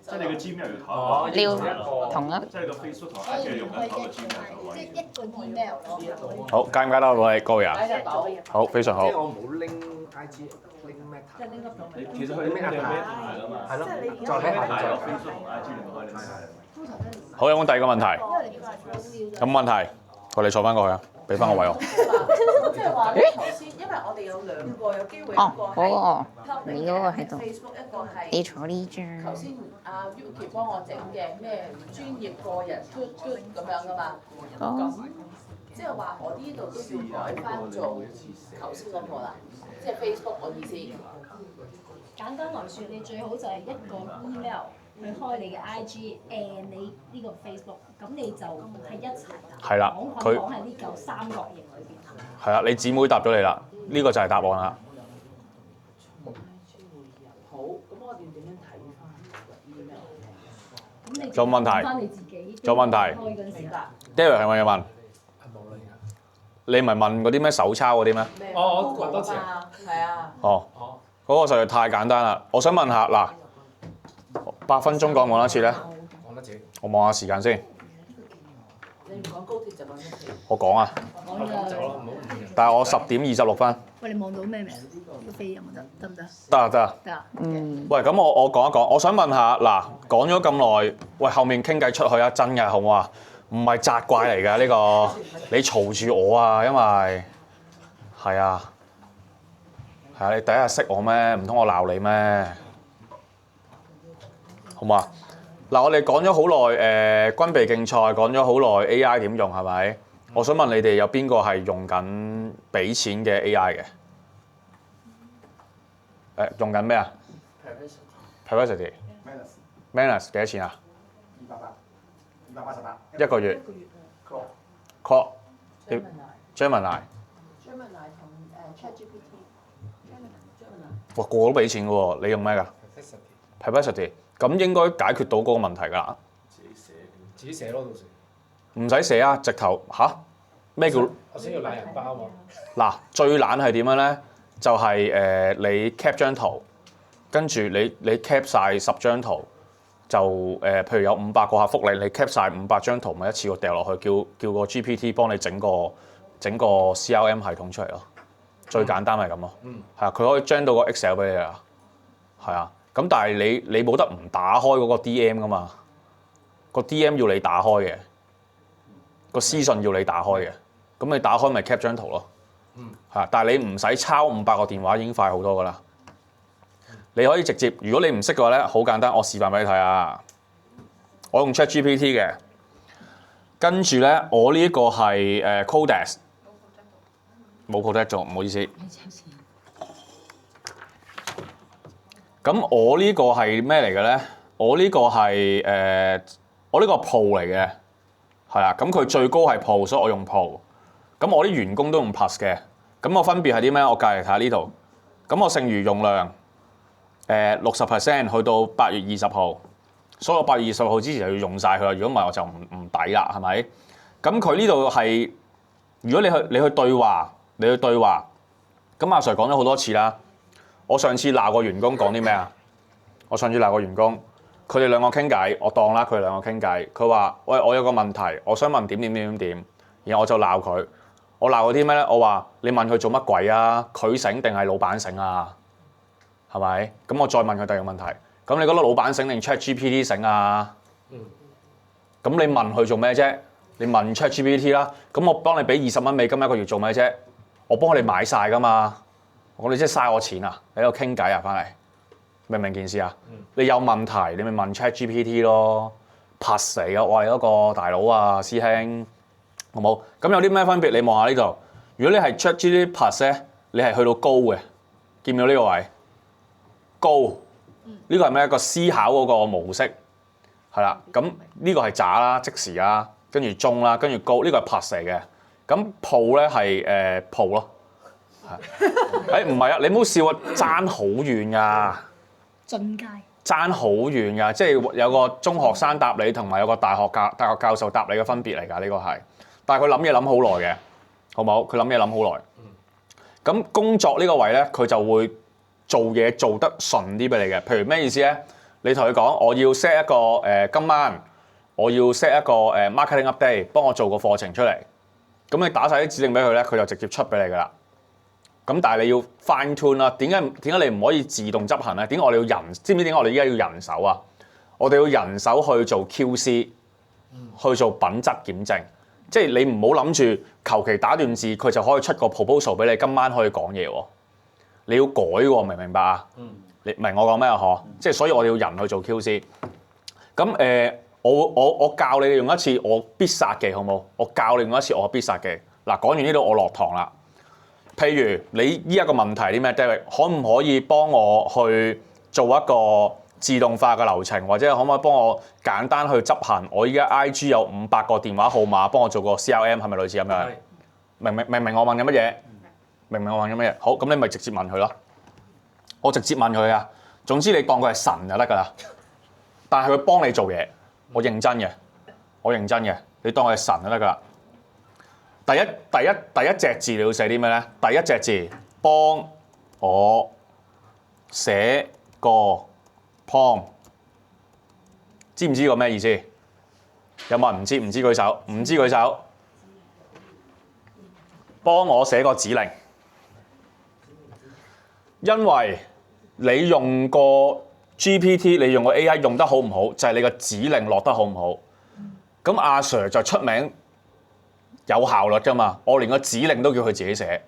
即係你個 Gmail 要你要同一即係個 Facebook 同 IG 用緊同一個 Gmail 就可以。一個 email 咯。好，解唔解得位各位啊？好，非常好。即係我冇拎 IG 拎 Meta，其實佢拎 Meta 係啦嘛。係咯，再喺下邊再 Facebook 同 IG 兩個可以拎晒。好，有冇第二個問題？有冇問題？我哋坐翻過去啊，俾翻個位我。即係話咧，頭先因為我哋有兩個有機會一個係你嗰個喺度 Facebook，一個係你坐呢張。頭先阿 Yuki 幫我整嘅咩專業個人 good 咁樣噶嘛，咁即係話我呢度都要改翻做頭先嗰個啦，即係 Facebook 我意思。簡單來說，你最好就係一個 email 去開你嘅 IG and 你呢個 Facebook，咁你就係一齊答。係啦，佢講係呢嚿三角形裏邊。係啦，你姊妹答咗你啦，呢個就係答案啦。好，咁我哋點樣睇翻個 email？咁你仲有問題翻你自己。仲有問題開嗰陣時。 David 係咪有問？你唔係問嗰啲咩手抄嗰啲咩？我講多次啊。係啊。哦，嗰個實在太簡單啦。我想問下嗱，8分鐘講唔講得切咧？講得自我望下時間先。你唔講高鐵就講一次。我講啊，講㗎。但係我10:26。喂，你望到咩未？個飛有冇得唔得？得啊得啊。得啊。喂，咁我講一講，我想問下嗱，講咗咁耐，喂後面傾偈出去啊，真嘅好唔好啊？唔係責怪嚟㗎呢個，你嘈住我啊，因為係啊，你第一日識我咩？唔通我鬧你咩？好嘛？嗱，我哋講咗好耐軍備競賽，講咗好耐 AI 點用係咪？我想問你哋有邊個係用緊俾錢嘅 AI 嘅？用緊咩啊 ？Perversity。Manus 幾多錢啊？288。一個月。Cloud。Gemini。同ChatGPT。哇，個個都俾錢嘅喎，你用咩㗎？Perversity。咁應該解決到嗰個問題㗎啦。自己寫咯，到時。唔使寫啊，直頭嚇咩叫？我先要懶人包啊嘛。嗱，最懶係點樣咧？就係、你 cap 張圖，跟住你 cap 晒10張圖，就譬如有500個客覆你 cap 晒500張圖，咪一次過掉落去，叫個 GPT 幫你整個 CRM 系統出嚟咯。最簡單係咁咯。係啊，佢可以將到個 Excel 俾你啊。係啊，咁但係你冇得唔打開嗰個 DM 噶嘛？個 DM 要你打開嘅，個私信要你打開嘅，咁你打開咪 cap 張圖咯。係，但係你唔使抄500個電話已經快好多噶啦。你可以直接，如果你唔識嘅話咧，好簡單，我示範俾你睇啊。我用 ChatGPT 嘅，跟住咧我呢一個係Codex， 冇 Codex 做，唔好意思。咁我呢個係咩嚟嘅咧？我呢個係我呢個 Pro 嚟嘅，係啦。咁佢最高係 Pro，所以我用 Pro。咁我啲員工都用 Plus 嘅。咁我分別係啲咩？我隔離睇下呢度。咁我剩餘用量60% 去到8月20號，所以我8月20號之前就要用晒佢啦。如果唔係我就唔抵啦，係咪？咁佢呢度係如果你去對話，咁阿 Sir 講咗好多次啦。我上次鬧個員工講啲咩啊？我上次鬧個員工，佢哋兩個傾偈，我當啦佢哋兩個傾偈。佢話：喂，我有個問題，我想問點，然後我就鬧佢。我鬧佢啲咩咧？我話你問佢做乜鬼啊？佢醒定係老闆醒啊？係咪？咁我再問佢第二個問題。咁你覺得老闆醒定 ChatGPT 醒啊？咁你問佢做咩啫？你問 ChatGPT 啦。咁我幫你俾20蚊美金一個月做咩啫？我幫你買晒㗎嘛。我哋即係嘥我錢啊！喺度傾偈啊，翻嚟明唔明件事啊？你有問題你咪問 ChatGPT 咯。拍死啊！我係嗰個大佬啊，師兄。好冇？咁有啲咩分別？你望下呢度。如果你係 ChatGPT Plus 咧，你係去到高嘅，見唔見到呢個位？高。呢個係咩？一個思考嗰個模式係啦。咁呢個係渣啦，即時啦，跟住中啦，跟住高。呢個係 Plus 嚟嘅。咁 Pro 咧係Pro 咯。唔係啊！你唔好笑啊，爭好遠㗎。進階。爭好遠㗎，即係有個中學生答你，同埋有個大學教授答你嘅分別嚟㗎。呢個係。但係佢諗嘢諗好耐嘅，好冇？佢諗嘢諗好耐。咁工作呢個位咧，佢就會做嘢做得順啲俾你嘅。譬如咩意思咧？你同佢講，我要 set 一個今晚我要 set 一個marketing update， 幫我做個課程出嚟。咁你打晒啲指令俾佢咧，佢就直接出俾你㗎啦。咁但係你要 fine tune 啦。點解你唔可以自動執行咧？點解我哋要人？知唔知點解我哋依家要人手啊？我哋要人手去做 QC， 去做品質檢證。即係你唔好諗住求其打段字，佢就可以出個 proposal 俾你，今晚可以講嘢喎。你要改喎，明唔明白啊？你明我講咩啊？嗬，即係所以我哋要人去做 QC。咁我教你哋用一次我必殺技，好冇？我教你用一次我必殺技。嗱，講完呢度我落堂啦。譬如你依一個問題啲咩 Derek 可唔可以幫我去做一個自動化嘅流程，或者可唔可以幫我簡單去執行？我依家 IG 有500個電話號碼，幫我做個 CRM， 係咪類似咁樣？明唔明我問緊乜嘢？明唔明我問緊乜嘢？好，咁你咪直接問佢咯。我直接問佢啊。總之你當佢係神就得㗎啦。但係佢幫你做嘢，我認真嘅，你當佢係神就得㗎啦。第一隻字你要寫啲咩咧？第一隻字幫我寫個 prompt， 知唔知個咩意思？有冇人唔知？唔知舉手，唔知舉手。幫我寫個指令，因為你用個 GPT， 你用個 AI 用得好唔好，就係你個指令落得好唔好。咁阿 Sir 就出名有效率㗎嘛，我連個指令都叫佢自己寫，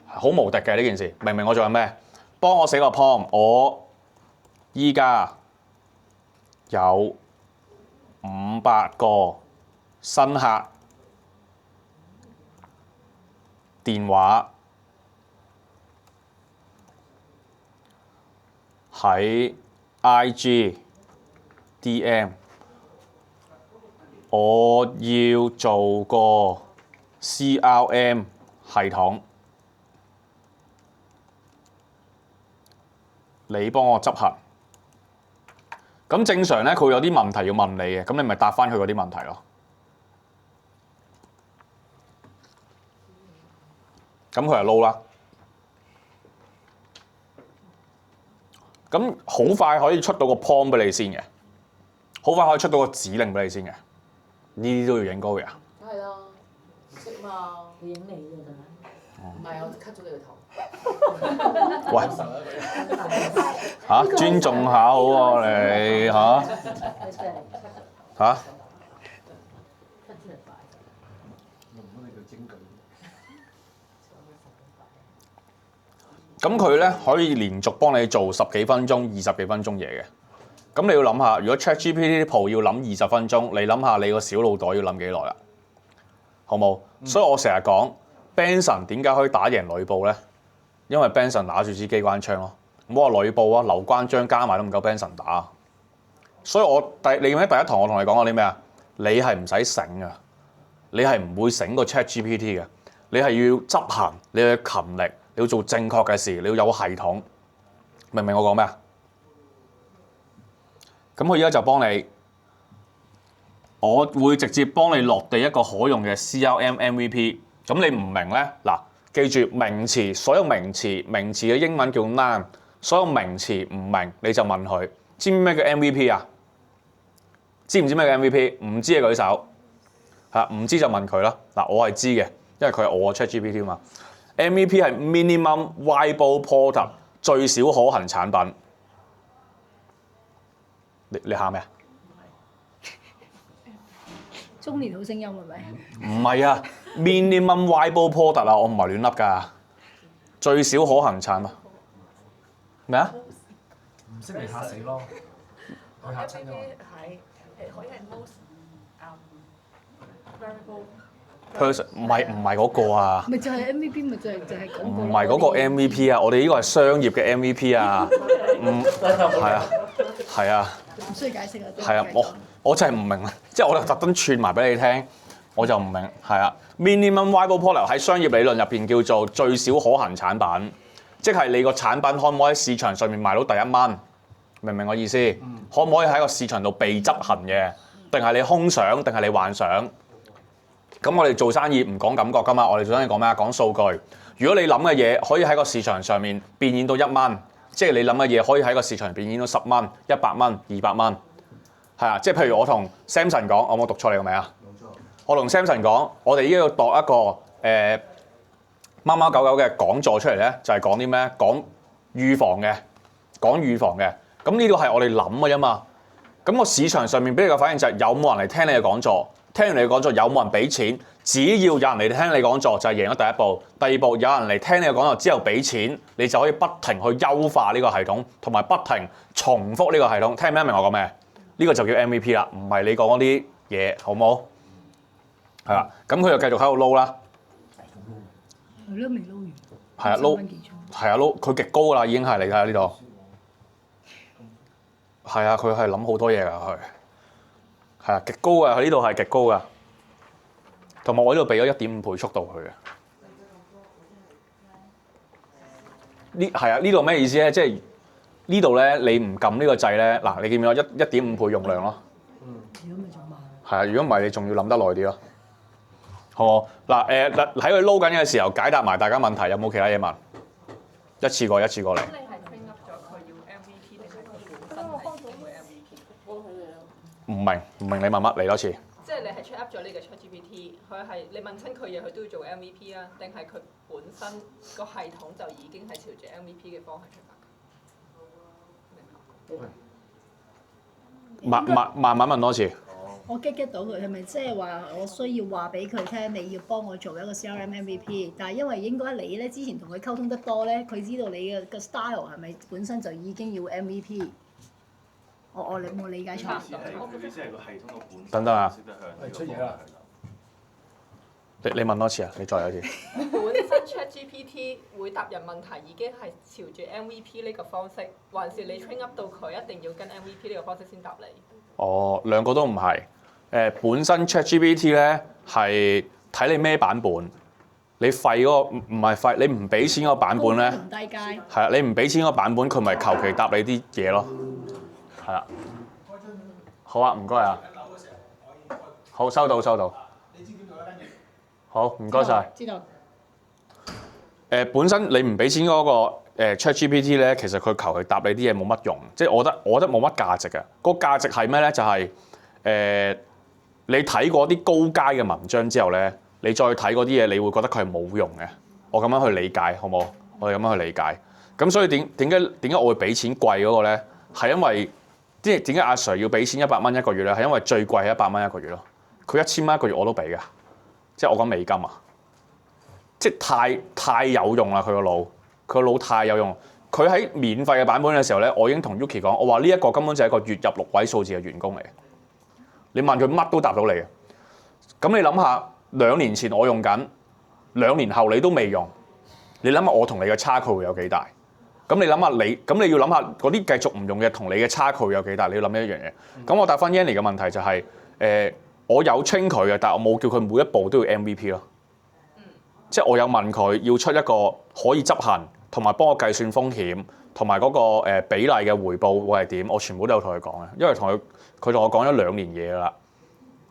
好無敵嘅呢件事。明唔明我做緊咩？幫我寫個 prompt， 我依家有500個新客電話喺 IG DM。我要做個 CRM 系統，你幫我執行，咁正常咧，佢會有啲問題要問你嘅，咁你咪答翻佢嗰啲問題咯。咁佢就撈啦。咁好快可以出到個 prompt 俾你先嘅，好快可以出到個指令俾你先嘅。呢啲都要影高嘅。梗係啦，唔識嘛。佢影你㗎咋？唔係，我 cut 咗你個頭。喂，尊重下好喎你嚇。咁佢咧可以連續幫你做10幾分鐘、20幾分鐘嘢嘅。咁你要諗下，如果 ChatGPT 啲圖要諗20分鐘，你諗下你個小腦袋要諗幾耐啦？好冇？所以我成日講 Benson 點解可以打贏呂布咧？因為 Benson 拿住支機關槍咯。唔好話呂布啊，劉關張加埋都唔夠 Benson 打。所以你記唔記得第一堂我同你講過啲咩啊？你係唔使醒噶，你係唔會醒過 ChatGPT 嘅。你係要執行，你要勤力，你要做正確嘅事，你要有系統。明唔明我講咩啊？咁佢而家就幫你，我會直接幫你落地一個可用嘅 CRM MVP。咁你唔明咧，嗱，記住名詞，所有名詞嘅英文叫 noun， 所有名詞唔明你就問佢，知唔知咩叫 MVP 啊？知唔知咩叫 MVP？ 唔知嘅舉手，唔知就問佢啦。嗱，我係知嘅，因為佢係我 ChatGPT 啊嘛。MVP 係 minimum viable product， 最少可行產品。你喊咩啊？中年好聲音係咪？唔係啊 ，minimum viable product 啊，我唔係亂笠㗎，最少可行產品。咩啊？唔識你嚇死咯，佢嚇親咗我。可以係 most variable。person 唔係嗰個啊，咪就係 MVP， 咪就係嗰個。唔係嗰個 MVP 啊，我哋呢個係商業嘅 MVP 啊，係啊，唔需要解釋啊。係啊，我真係唔明啊，即係我就特登串埋俾你聽，我就唔明，係啊 ，minimum viable product 喺商業理論入邊叫做最少可行產品，即係你個產品可唔可以喺市場上面賣到第一蚊，明唔明我意思？可唔可以喺個市場度被執行嘅，定係你空想，定係你幻想？咁我哋做生意唔講感覺㗎嘛，我哋做生意講咩啊？講數據。如果你諗嘅嘢可以喺個市場上面變現到1蚊，即係你諗嘅嘢可以喺個市場變現到10蚊、100蚊、200蚊，係啊。即係譬如我同 Samson 講，我冇讀錯你個名啊？我同 Samson 講，我哋依家要度一個貓貓狗狗嘅講座出嚟咧，就係講啲咩？講預防嘅。咁呢個係我哋諗嘅啫嘛。咁個市場上面俾你嘅反應就係有冇人嚟聽你嘅講座？聽完你嘅講座有冇人俾錢？只要有人嚟聽你講座，就係贏咗第一步。第二步，有人嚟聽你嘅講座之後俾錢，你就可以不停去優化呢個系統，同埋不停重複呢個系統。聽唔聽得明我講咩？呢個就叫 MVP 啦，唔係你講嗰啲嘢，好冇？係啦，咁佢就繼續喺度撈啦。係咯，未撈完。係啊，撈。係啊，撈佢極高㗎啦，已經係你睇下呢度。係啊，佢係諗好多嘢㗎佢。係啊，極高㗎，佢呢度係極高㗎。同埋我呢度俾咗1.5倍速度佢嘅。呢度咩意思咧？即係呢度咧，你唔撳呢個掣咧，嗱，你見唔見我1.5倍用量咯？如果咪仲慢。係啊，如果唔係你仲要諗得耐啲咯。好嗱喺佢撈緊嘅時候解答埋大家問題，有冇其他嘢問？一次過嚟。你係 train up 咗佢要 MVP 定係佢本身係點會 MVP？ 唔明你問乜？嚟多次。即係你係 train up 咗呢個 ChatGPT，佢係你問親佢嘢，佢都要做 MVP 啊？定係佢本身個系統就已經係朝住 MVP 嘅方向出發？慢慢問多次。我 get 到佢係咪即係話我需要話俾佢聽，你要幫我做一個 CRM MVP？但係因為應該你咧之前同佢溝通得多咧，佢知道你嘅 style 係咪本身就已經要 MVP？你冇理解錯。佢意思係個系統個本身。等等啊！出嘢啦！你問多次啊！你再有一次。本身 ChatGPT 會答人問題已經係朝住 MVP 呢個方式，還是你 train up 到佢一定要跟 MVP 呢個方式先答你？哦，兩個都唔係。本身 ChatGPT 咧係睇你咩版本。你廢嗰個唔係廢，你唔俾錢嗰個版本咧。唔低階。係啊，你唔俾錢嗰個版本，佢咪求其答你啲嘢咯。係啦。好啊，唔該啊。好，收到。好，唔該晒。知道。本身你唔俾錢嗰個ChatGPT 咧，其實佢求其答你啲嘢冇乜用，即係我覺得冇乜價值嘅。個價值係咩咧？就係、你睇過啲高階嘅文章之後咧，你再睇嗰啲嘢，你會覺得佢係冇用嘅。我咁樣去理解，好冇？我哋咁樣去理解。咁所以點解我會俾錢貴嗰個咧？係因為點解阿 Sir 要俾錢100蚊一個月咧？係因為最貴係100蚊一個月咯。佢1000蚊一個月我都俾嘅，即係我講美金啊！即係太有用啦！佢個腦太有用。佢喺免費嘅版本嘅時候咧，我已經同 Yuki 講，我話呢一個根本就係一個月入6位數字嘅員工嚟嘅。你問佢乜都答到你嘅。咁你諗下，2年前我用緊，2年後你都未用，你諗下我同你嘅差距會有幾大？咁你諗下你要諗下嗰啲繼續唔用嘅同你嘅差距會有幾大？你要諗一樣嘢。咁我答翻 Yanny 嘅問題就係、我有 train 佢嘅，但係我冇叫佢每一步都要 MVP 咯。即係我有問佢要出一個可以執行，同埋幫我計算風險，同埋嗰個比例嘅回報會係點？我全部都有同佢講嘅，因為佢同我講咗2年嘢㗎啦。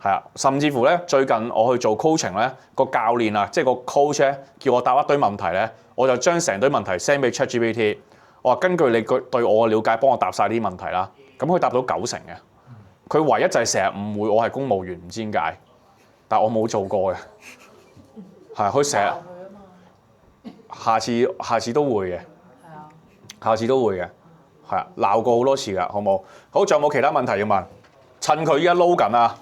係啊，甚至乎咧最近我去做 coaching 咧，個教練啊，即係個 coach 咧，叫我答一堆問題咧，我就將成堆問題 send 俾 ChatGPT。我話根據你對我嘅了解，幫我答晒啲問題啦。咁佢答到90成嘅。佢唯一就係成日誤會我係公務員，唔知點解，但我冇做過嘅。係佢成日，下次都會嘅，下次都會嘅，係啊，鬧過好多次㗎，好冇？好，仲有冇其他問題要問？趁佢依家撈緊啊！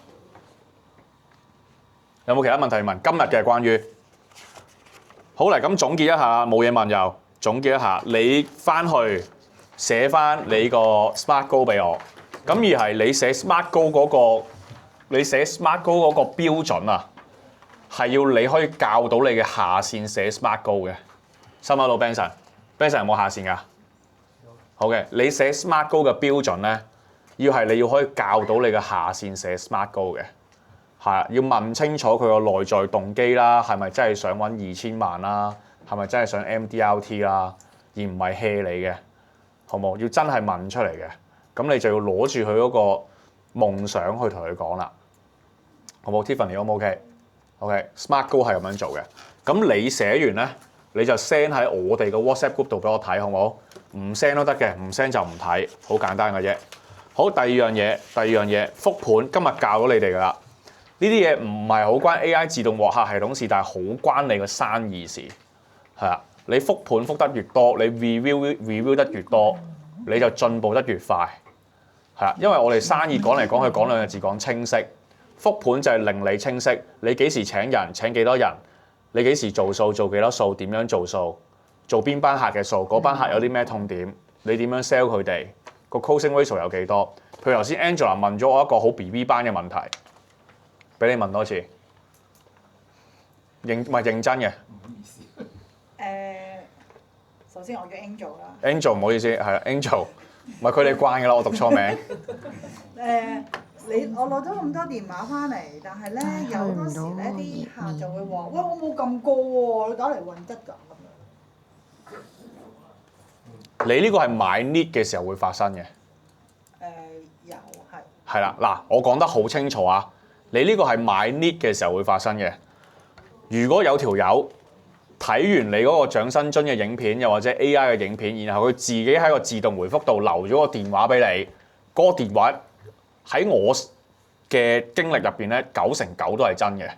有冇其他問題要問？今日嘅關於好嚟咁總結一下，冇嘢問又總結一下，你翻去寫翻你個 Smart Goal 俾我，咁而係你寫 Smart Goal 嗰個標準啊，係要你可以教到你嘅下線寫 Smart Goal 嘅。收唔收到 Benson 有冇下線㗎？好嘅，你寫 Smart Goal 嘅標準咧，你要可以教到你嘅下線寫 Smart Goal 嘅。係要問清楚佢個內在動機啦，係咪真係想揾2000萬啦？係咪真係想 MDRT 啦？而唔係 hea 你嘅，好冇？要真係問出嚟嘅，咁你就要攞住佢嗰個夢想去同佢講啦，好冇 ？Tiffany 好唔 OK？Smart Goal 係咁樣做嘅，咁你寫完咧，你就 send 喺我哋個 WhatsApp group 度俾我睇，好冇？唔 send 都得嘅，唔 send 就唔睇，好簡單嘅啫。好，第二樣嘢，覆盤，今日教咗你哋㗎啦。呢啲嘢唔係好關 AI 自動獲客系統事，但係好關你個生意事，係啊！你覆盤覆得越多，你 review 得越多，你就進步得越快，係啊！因為我哋生意講嚟講去講2個字，講清晰。覆盤就係令你清晰，你幾時請人，請幾多人，你幾時做數，做幾多數，點樣做數，做邊班客嘅數，嗰班客有啲咩痛點，你點樣 sell 佢哋，個 closing ratio 有幾多？譬如頭先 Angela 問咗我一個好 BB 班嘅問題。俾你問多次，唔係認真嘅。唔好意思。首先我叫 Angel 啦。Angel 唔好意思，係啦 Angel，唔係佢哋慣㗎啦，我讀錯名。我攞咗咁多電話翻嚟，但係咧有好多時咧啲客就會話：喂，我冇撳過喎，你打嚟混質㗎咁樣。你呢個係買 lead 嘅時候會發生嘅。有係。係啦，嗱，我講得好清楚啊！你呢個係買 lead 嘅時候會發生嘅。如果有條友睇完你嗰個獎新津嘅影片，又或者 AI 嘅影片，然後佢自己喺個自動回覆度留咗個電話俾你，嗰個電話喺我嘅經歷入邊咧，99%都係真嘅。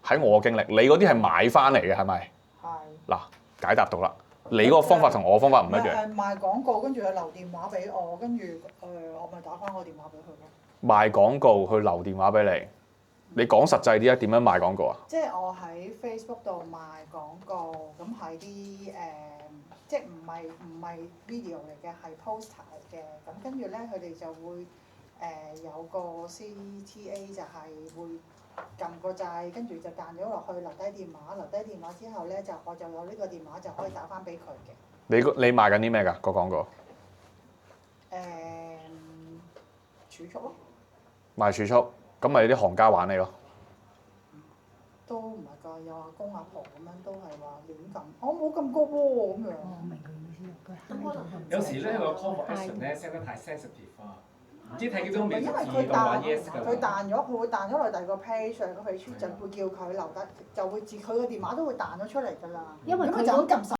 喺我嘅經歷，你嗰啲係買翻嚟嘅係咪？係。嗱，解答到啦。你嗰個方法同我方法唔一樣。賣廣告，跟住佢留電話俾我，跟住我咪打翻個電話俾佢咯。賣廣告去留電話俾你，你講實際啲啊？點樣賣廣告啊？即係我喺 Facebook 度賣廣告，咁係啲即係唔係 video 嚟嘅，係 poster 嚟嘅。咁跟住咧，佢哋就會有個 CTA 就係會撳個掣，跟住就彈咗落去，留低電話。留低電話之後咧，我就有呢個電話就可以打翻俾佢嘅。你賣緊啲咩㗎？個廣告？儲蓄咯。賣儲蓄，咁咪啲行家玩你咯。都唔係㗎，有阿公阿婆咁樣都係話亂撳，我冇撳過喎咁樣。我明佢意思，佢有時咧個 call for action 咧 set 得太 sensitive 啊，唔知睇幾多秒因為佢彈咗，佢會彈咗落第二個 page 上個 page 就會叫佢留低，就會佢個電話都會彈咗出嚟㗎啦。因為佢咁就咁撳